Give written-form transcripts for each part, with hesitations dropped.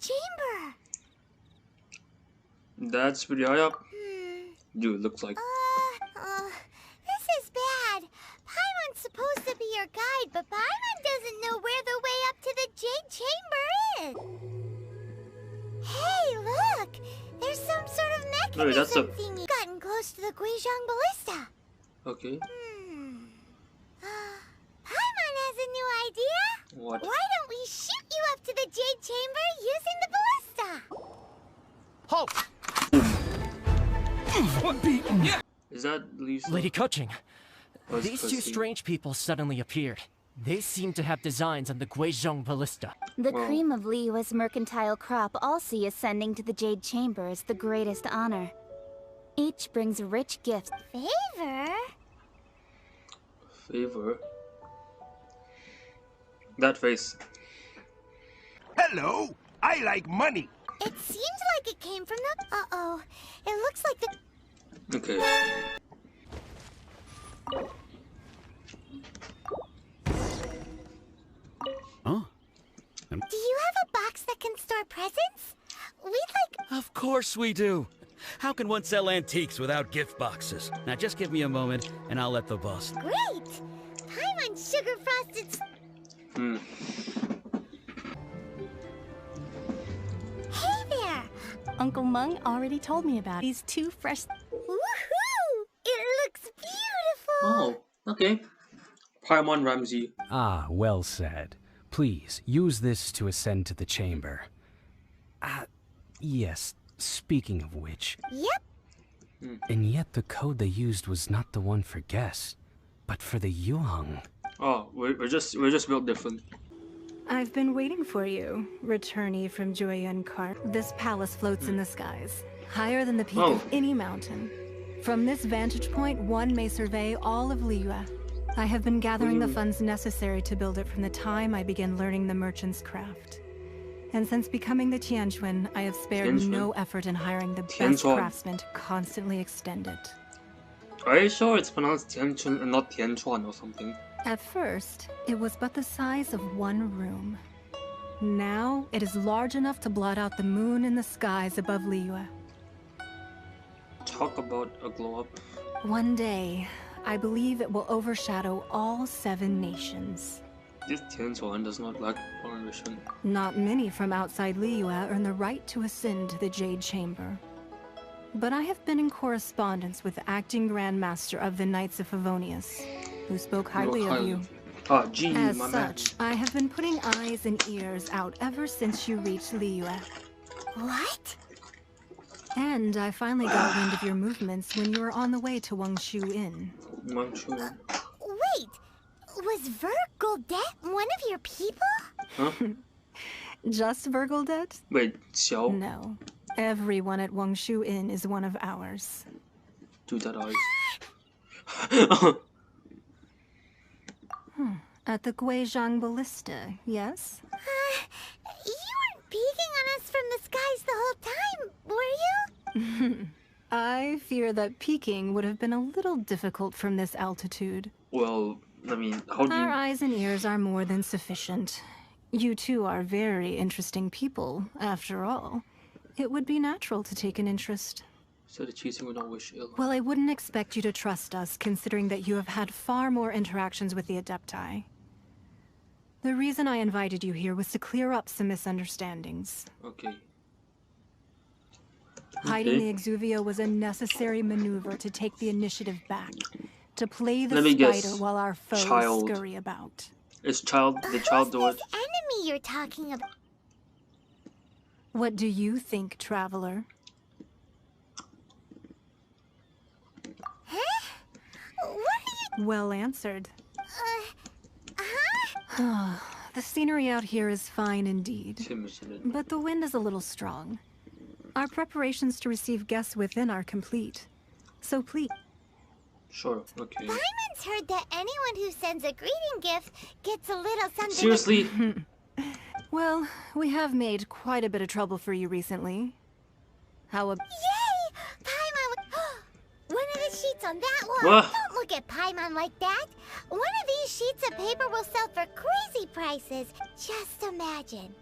chamber. That's pretty high up. Dude, looks like. This is bad. Paimon's supposed to be your guide, but Paimon doesn't know where the way up to the Jade Chamber is. Hey, look! There's some sort of mechanism thingy. Gotten close to the Guizhong Ballista. Okay. Paimon has a new idea. What? Why don't we shoot you up to the Jade Chamber using the ballista? Halt! Yeah. Is that Lisa? Lady Coaching, Or is these two Pussy? strange people suddenly appeared. They seem to have designs on the Guizhong Ballista. The cream of Liyue's mercantile crop all see ascending to the Jade Chamber as the greatest honor. Each brings rich gifts. Favor? Favor. That face. Hello, I like money. It seems like it came from the... Uh-oh. It looks like the... Okay. Huh? Do you have a box that can store presents? We'd like... Of course we do. How can one sell antiques without gift boxes? Now just give me a moment, and I'll let the boss. Great! Paimon sugar frosted... Hey there! Uncle Meng already told me about these two fresh... Woohoo! It looks beautiful! Oh, okay. Paimon Ramsey. Ah, well said. Please, use this to ascend to the chamber. Yes, speaking of which... Yep. And yet the code they used was not the one for guests, but for the Yuheng. Oh, we're just built different. I've been waiting for you, returnee from Joyun Kart. This palace floats in the skies, higher than the peak of any mountain. From this vantage point, one may survey all of Liyue. I have been gathering the funds necessary to build it from the time I began learning the merchant's craft. And since becoming the Tianquan, I have spared no effort in hiring the best craftsmen to constantly extend it. Are you sure it's pronounced Tianchun and not Tianchuan or something? At first, it was but the size of one room. Now, it is large enough to blot out the moon in the skies above Liyue. Talk about a glow up. One day, I believe it will overshadow all 7 nations. This Tianchuan does not lack ambition. Not many from outside Liyue earn the right to ascend to the Jade Chamber. But I have been in correspondence with the acting Grand Master of the Knights of Favonius, who spoke highly of you. Ah, gee, As my such, I have been putting eyes and ears out ever since you reached Liyue. What? And I finally got wind of your movements when you were on the way to Wangshu Inn. Wait! Was Vergoldet one of your people? Huh? Just Vergoldet? Wait, Xiao? No. Everyone at Wangshu Inn is one of ours. Dude, that eyes. At the Guizhong Ballista, yes? You weren't peeking on us from the skies the whole time, were you? I fear that peeking would have been a little difficult from this altitude. Well, I mean, how do you... Our eyes and ears are more than sufficient. You two are very interesting people, after all. It would be natural to take an interest. So the cheating would not wish ill. Well, I wouldn't expect you to trust us, considering that you have had far more interactions with the Adepti. The reason I invited you here was to clear up some misunderstandings. Okay. Hiding the Exuvio was a necessary maneuver to take the initiative back. To play the Let me spider guess. while our foes Child. scurry about. Is the child do it? Who's this enemy you're talking about? What do you think, Traveler? Huh? What are you... Well answered. Huh? The scenery out here is fine indeed, but the wind is a little strong. Our preparations to receive guests within are complete. So please... Sure, okay. Paimon's heard that anyone who sends a greeting gift gets a little something... Seriously? Well, we have made quite a bit of trouble for you recently. How about... Yay! Paimon... One of the sheets on that wall! What? Don't look at Paimon like that! One of these sheets of paper will sell for crazy prices! Just imagine.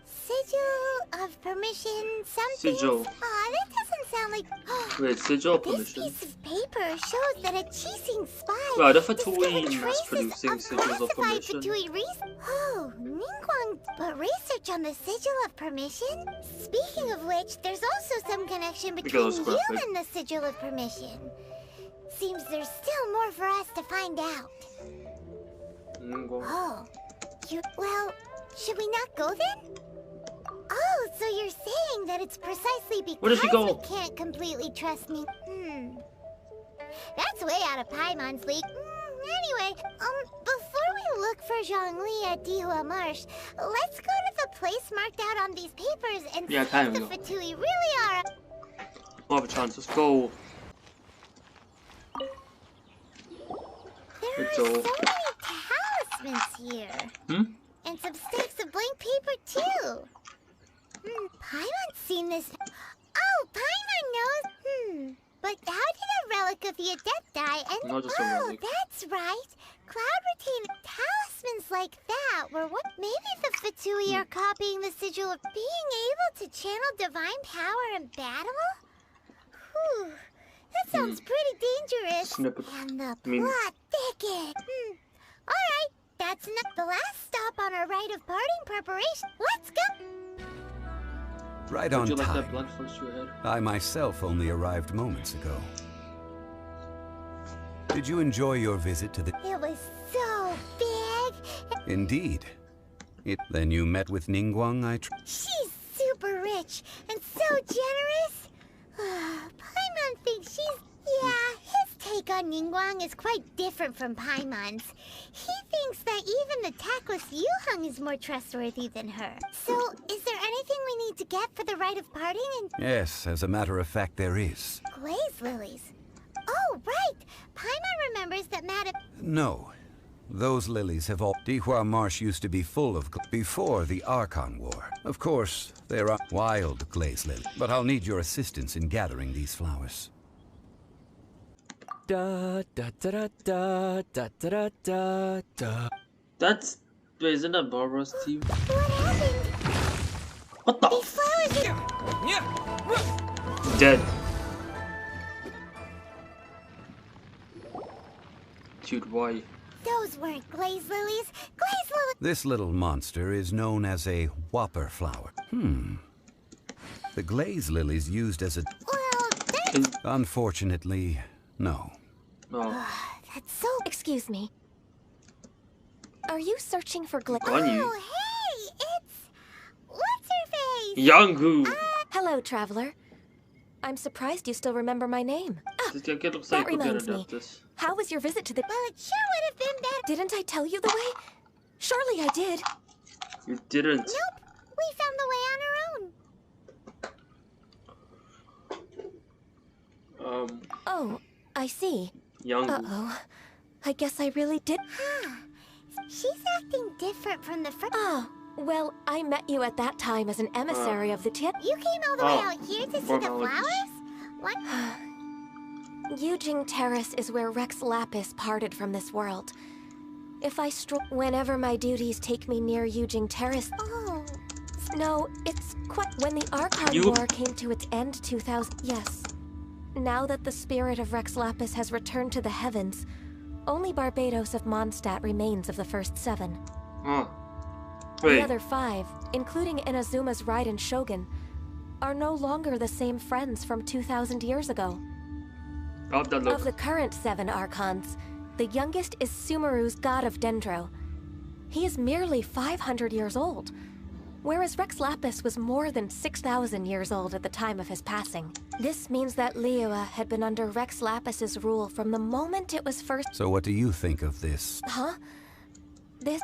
Sigil of permission, something. Sigil. Aw, that doesn't sound like. Wait, sigil This permission? piece of paper shows that a cheesing spy Wow, the discovered Fatui mass traces producing of sigils of classified permission. Fatui Oh, Ningguang, but research on the sigil of permission? Speaking of which, there's also some connection between Because you graphic. and the sigil of permission. Seems there's still more for us to find out. Oh, well, should we not go then? Oh, so you're saying that it's precisely because Where does she go? we can't completely trust me? That's way out of Paimon's league. Anyway, before we look for Zhongli at Dihua Marsh, let's go to the place marked out on these papers and Yeah, see time if we the go. Fatui really are. We'll have a chance. Let's go. There It's are all- so many talismans here. And some stacks of blank paper, too. Paimon's seen this. Oh, Paimon knows. But how did a relic of the adept die? And Not just a relic. that's right. Cloud retained talismans like that were what? Maybe the Fatui are copying the sigil of being able to channel divine power in battle? Whew. That sounds pretty dangerous. Snippet. And the I mean- plot thickens. Alright, that's enough. The last stop on our rite of parting preparation. Let's go! Right Would on you like that time. blunt first to your head? I myself only arrived moments ago. Did you enjoy your visit to the... It was so big. Indeed. Then you met with Ningguang, She's super rich and so generous. Paimon thinks she's... Yeah, his take on Ningguang is quite different from Paimon's. He thinks that even the tactless Yuheng is more trustworthy than her. So, is there anything we need to get for the rite of parting and Yes, as a matter of fact, there is. glaze lilies? Oh, right! Paimon remembers that Madame... No. Those lilies have all... Dihua Marsh used to be full of... before the Archon War. Of course, there are wild glaze lilies. But I'll need your assistance in gathering these flowers. Da da da da da da da da da. That's... Wait, isn't that Barbara's team? What happened? What the These flowers are... Dead. Dude, why? Those weren't glaze lilies. Glaze lilies... This little monster is known as a whopper flower. The glaze lilies used as a... Well, Can... Unfortunately, no. Oh, that's so... Excuse me. Are you searching for glaze? on you. Oh, hey! It's... What's her face? Yanggu! Hello, traveler. I'm surprised you still remember my name. This kid looks that like we're gonna reminds me. adapt this. How was your visit to the... Well, it sure would have been better. Didn't I tell you the way? Surely I did. You didn't. Nope. We found the way on our own. Oh, I see. Yanggu. Uh-oh. I guess I really did... She's acting different from the first... Oh, well, I met you at that time as an emissary of the Tian... You came all the way Oh. out here to see the Formalities. flowers? What? Yujing Terrace is where Rex Lapis parted from this world. If I whenever my duties take me near Yujing Terrace... Oh. No, it's quite... When the Archon You- War came to its end 2000... Yes. Now that the spirit of Rex Lapis has returned to the heavens, only Barbados of Mondstadt remains of the first 7. Oh. The Wait. other 5, including Inazuma's Raiden Shogun, are no longer the same friends from 2,000 years ago. How'd that look? Of the current 7 Archons, the youngest is Sumeru's God of Dendro. He is merely 500 years old, whereas Rex Lapis was more than 6,000 years old at the time of his passing. This means that Liyue had been under Rex Lapis's rule from the moment it was first... So what do you think of this? Huh? This...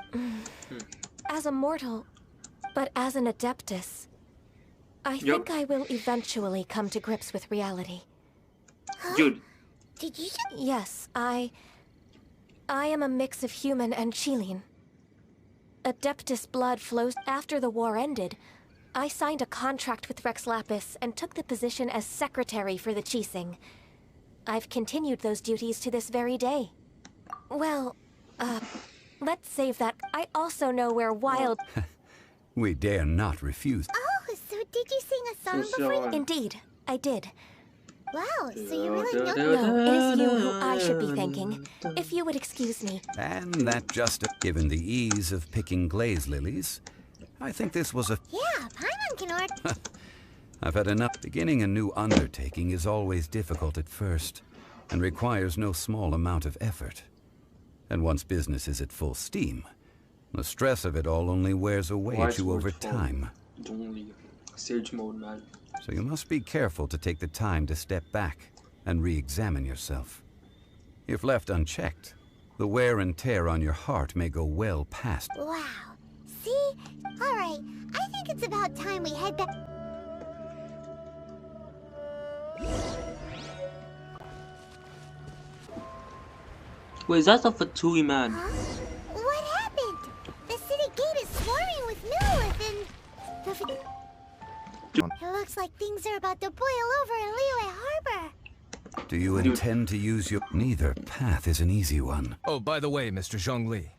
As a mortal, but as an Adeptus, I think I will eventually come to grips with reality. Dude. Did you just... Yes, I am a mix of human and Chilean. Adeptus blood flows. After the war ended, I signed a contract with Rex Lapis and took the position as secretary for the Qixing. I've continued those duties to this very day. Well, let's save that. I also know where wild... We dare not refuse. Oh, so did you sing a song before? Indeed, I did. Wow, so you really know. No, it is you who I should be thanking. If you would excuse me. And that just given the ease of picking glaze lilies, I think this was a... Yeah, Paimon can order. I've had enough. Beginning a new undertaking is always difficult at first, and requires no small amount of effort. And once business is at full steam, the stress of it all only wears away at you over time. Stage mode, man. So you must be careful to take the time to step back and re-examine yourself. If left unchecked, the wear and tear on your heart may go well past. Wow. See? Alright, I think it's about time we head back. Wait, is that the Fatui man? Huh? What happened? The city gate is swarming with Millith and... It looks like things are about to boil over in Liyue Harbor. Do you intend to use your... Neither path is an easy one. Oh, by the way, Mr. Zhongli,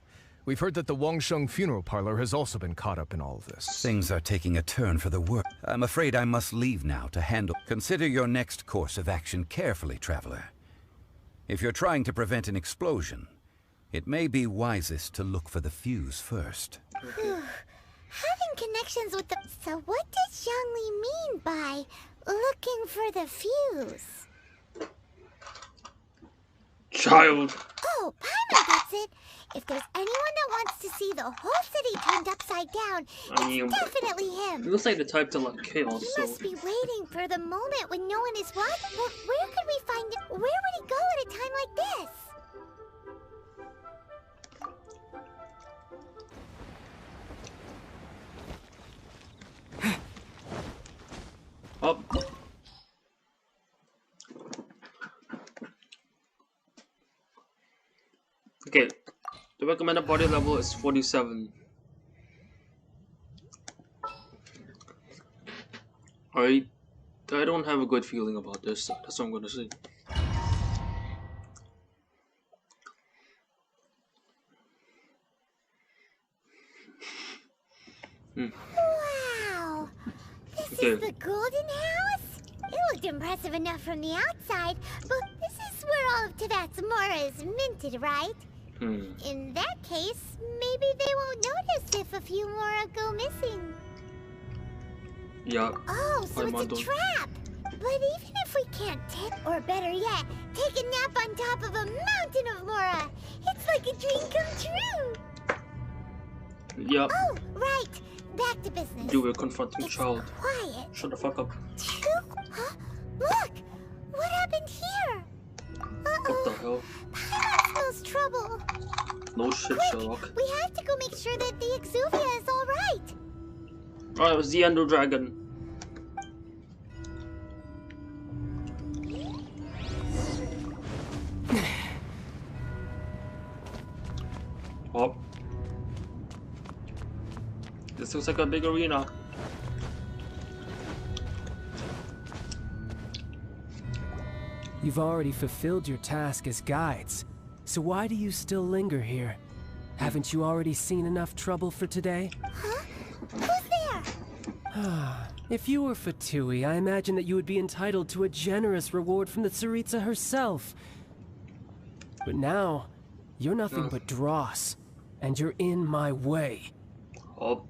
we've heard that the Wangsheng funeral parlor has also been caught up in all of this. Things are taking a turn for the worse. I'm afraid I must leave now to handle... Consider your next course of action carefully, traveler. If you're trying to prevent an explosion, it may be wisest to look for the fuse first. Having connections with the... So what does Zhongli mean by looking for the fuse? Child. Oh, Paimon gets it. If there's anyone that wants to see the whole city turned upside down, it's definitely him. He looks like the type to like chaos. He must be waiting for the moment when no one is watching. Well, where could we find it? Where would he go at a time like this? Up. Okay, the recommended body level is 47. I don't have a good feeling about this. That's what I'm gonna say. Wow! This is the Golden House? It looked impressive enough from the outside, but this is where all of Teyvat's Mora is minted, right? In that case, maybe they won't notice if a few Mora go missing. Yeah. Oh, so it's a trap! But even if we can't or better yet, take a nap on top of a mountain of Mora, it's like a dream come true! Yep. Oh, right! Back to business. You were confronting it's child. Quiet. Shut the fuck up. Huh? Look! What happened here? What the hell? Paimon smells trouble. No shit, Quick, Sherlock. we have to go make sure that the Exuvia is alright. Oh, it was the Ender Dragon. Oh. This looks like a big arena. You've already fulfilled your task as guides, so why do you still linger here? Haven't you already seen enough trouble for today? Huh? Who's there? If you were Fatui, I imagine that you would be entitled to a generous reward from the Tsaritsa herself. But now, you're nothing but dross, and you're in my way. Oh.